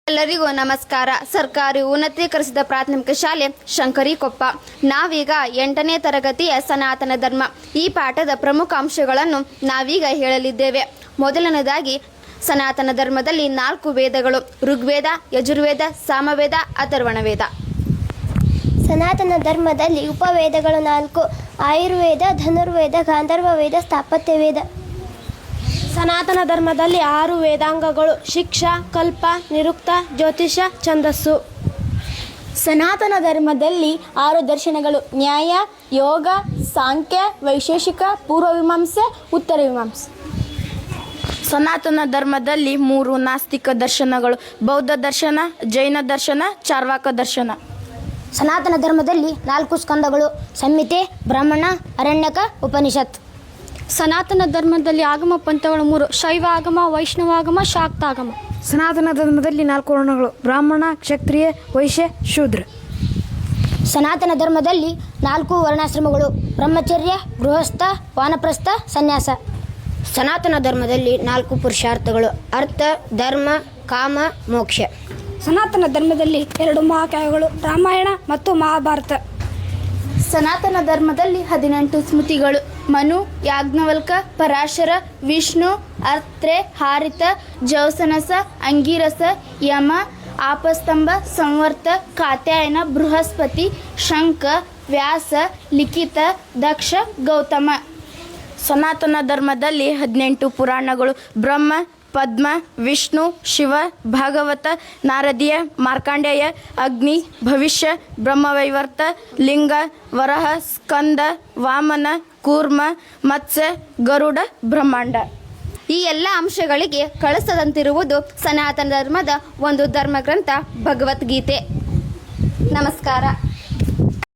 ಎಲ್ಲರಿಗೂ ನಮಸ್ಕಾರ. ಸರ್ಕಾರಿ ಉನ್ನತೀಕರಿಸಿದ ಪ್ರಾಥಮಿಕ ಶಾಲೆ ಶಂಕರಿಕೊಪ್ಪ. ನಾವೀಗ 8ನೇ ತರಗತಿಯ ಸನಾತನ ಧರ್ಮ ಈ ಪಾಠದ ಪ್ರಮುಖ ಅಂಶಗಳನ್ನು ನಾವೀಗ ಹೇಳಲಿದ್ದೇವೆ. ಮೊದಲನೇದಾಗಿ ಸನಾತನ ಧರ್ಮದಲ್ಲಿ 4 ವೇದಗಳು: ಋಗ್ವೇದ, ಯಜುರ್ವೇದ, ಸಾಮವೇದ, ಅಥರ್ವಣ ವೇದ. ಸನಾತನ ಧರ್ಮದಲ್ಲಿ ಉಪವೇದಗಳು 4: ಆಯುರ್ವೇದ, ಧನುರ್ವೇದ, ಗಾಂಧರ್ವ ವೇದ, ಸ್ಥಾಪತ್ಯ ವೇದ. ಸನಾತನ ಧರ್ಮದಲ್ಲಿ 6 ವೇದಾಂಗಗಳು: ಶಿಕ್ಷಾ, ಕಲ್ಪ, ನಿರುಕ್ತ, ಜ್ಯೋತಿಷ, ಛಂದಸ್ಸು. ಸನಾತನ ಧರ್ಮದಲ್ಲಿ 6 ದರ್ಶನಗಳು: ನ್ಯಾಯ, ಯೋಗ, ಸಾಂಖ್ಯ, ವೈಶೇಷಿಕ, ಪೂರ್ವಮೀಮಾಂಸೆ, ಉತ್ತರ ಮೀಮಾಂಸೆ. ಸನಾತನ ಧರ್ಮದಲ್ಲಿ 3 ನಾಸ್ತಿಕ ದರ್ಶನಗಳು: ಬೌದ್ಧ ದರ್ಶನ, ಜೈನ ದರ್ಶನ, ಚಾರ್ವಾಕ ದರ್ಶನ. ಸನಾತನ ಧರ್ಮದಲ್ಲಿ 4 ಸ್ಕಂದಗಳು: ಸಂಹಿತೆ, ಬ್ರಾಹ್ಮಣ, ಅರಣ್ಯಕ, ಉಪನಿಷತ್. ಸನಾತನ ಧರ್ಮದಲ್ಲಿ ಆಗಮ ಪಂಥಗಳು 3: ಶೈವ ಆಗಮ, ವೈಷ್ಣವಾಗಮ, ಶಾಕ್ತಾಗಮ. ಸನಾತನ ಧರ್ಮದಲ್ಲಿ 4 ವರ್ಣಗಳು: ಬ್ರಾಹ್ಮಣ, ಕ್ಷತ್ರಿಯ, ವೈಶ್ಯ, ಶೂದ್ರ. ಸನಾತನ ಧರ್ಮದಲ್ಲಿ 4 ವರ್ಣಾಶ್ರಮಗಳು: ಬ್ರಹ್ಮಚರ್ಯ, ಗೃಹಸ್ಥ, ವಾನಪ್ರಸ್ಥ, ಸನ್ಯಾಸ. ಸನಾತನ ಧರ್ಮದಲ್ಲಿ 4 ಪುರುಷಾರ್ಥಗಳು: ಅರ್ಥ, ಧರ್ಮ, ಕಾಮ, ಮೋಕ್ಷ. ಸನಾತನ ಧರ್ಮದಲ್ಲಿ 2 ಮಹಾಕಾವ್ಯಗಳು: ರಾಮಾಯಣ ಮತ್ತು ಮಹಾಭಾರತ. ಸನಾತನ ಧರ್ಮದಲ್ಲಿ 18 ಸ್ಮೃತಿಗಳು: ಮನು, ಯಾಜ್ಞವಲ್ಕ, ಪರಾಶರ, ವಿಷ್ಣು, ಅತ್ರೆ, ಹಾರಿತ, ಜೌಸನಸ, ಅಂಗಿರಸ, ಯಮ, ಆಪಸ್ತಂಭ, ಸಂವರ್ತ, ಕಾತ್ಯಾಯನ, ಬೃಹಸ್ಪತಿ, ಶಂಕ, ವ್ಯಾಸ, ಲಿಖಿತ, ದಕ್ಷ, ಗೌತಮ. ಸನಾತನ ಧರ್ಮದಲ್ಲಿ 18 ಪುರಾಣಗಳು: ಬ್ರಹ್ಮ, ಪದ್ಮ, ವಿಷ್ಣು, ಶಿವ, ಭಾಗವತ, ನಾರದೀಯ, ಮಾರ್ಕಾಂಡೇಯ, ಅಗ್ನಿ, ಭವಿಷ್ಯ, ಬ್ರಹ್ಮವೈವರ್ತ, ಲಿಂಗ, ವರಹ, ಸ್ಕಂದ, ವಾಮನ, ಕೂರ್ಮ, ಮತ್ಸ್ಯ, ಗರುಡ, ಬ್ರಹ್ಮಾಂಡ. ಈ ಎಲ್ಲ ಅಂಶಗಳಿಗೆ ಕಳಸದಂತಿರುವುದು ಸನಾತನ ಧರ್ಮದ ಒಂದು ಧರ್ಮಗ್ರಂಥ ಭಗವದ್ಗೀತೆ. ನಮಸ್ಕಾರ.